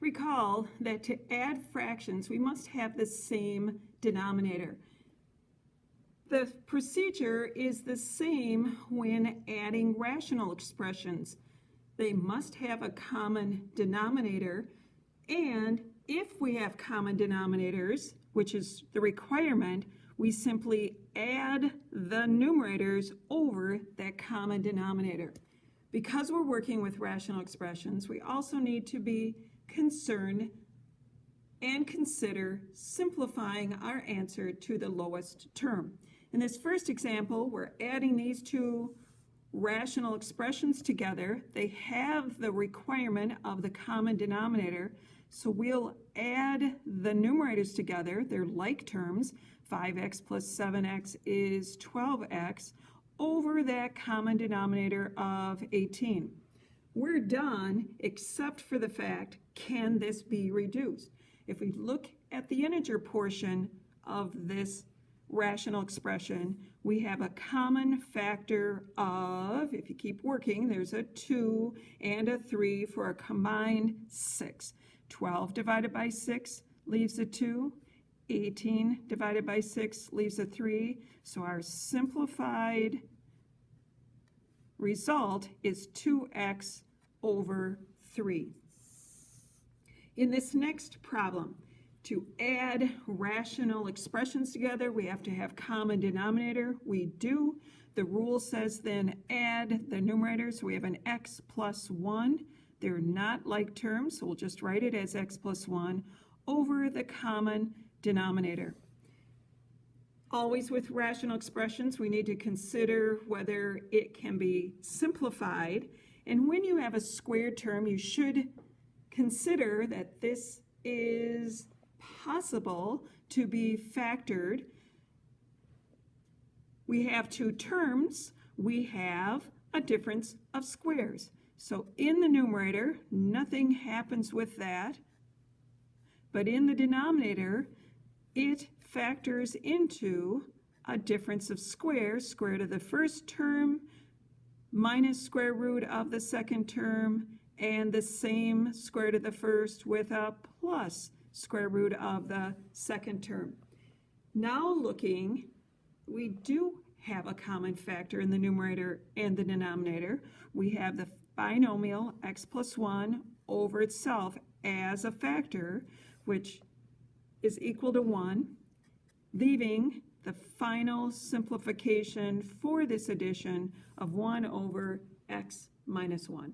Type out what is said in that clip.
Recall that to add fractions, we must have the same denominator. The procedure is the same when adding rational expressions. They must have a common denominator, and if we have common denominators, which is the requirement, we simply add the numerators over that common denominator. Because we're working with rational expressions, we also need to be concerned and consider simplifying our answer to the lowest term. In this first example, we're adding these two rational expressions together. They have the requirement of the common denominator, so we'll add the numerators together. They're like terms. 5x plus 7x is 12x over that common denominator of 18. We're done except for the fact, can this be reduced? If we look at the integer portion of this rational expression, we have a common factor of, if you keep working, there's a 2 and a 3 for a combined 6. 12 divided by 6 leaves a 2. 18 divided by 6 leaves a 3. So our simplified result is 2x over 3. In this next problem, to add rational expressions together, we have to have common denominator. We do. The rule says then add the numerators. So we have an x plus 1. They're not like terms, so we'll just write it as x plus 1 over the common denominator. Always with rational expressions, we need to consider whether it can be simplified. And when you have a squared term, you should consider that this is possible to be factored. We have two terms. We have a difference of squares. So in the numerator, nothing happens with that. But in the denominator, it factors into a difference of squares, square root of the first term minus square root of the second term, and the same square root of the first with a plus square root of the second term. Now looking, we do have a common factor in the numerator and the denominator. We have the binomial x plus 1 over itself as a factor, which is equal to 1, leaving the final simplification for this addition of 1 over x minus 1.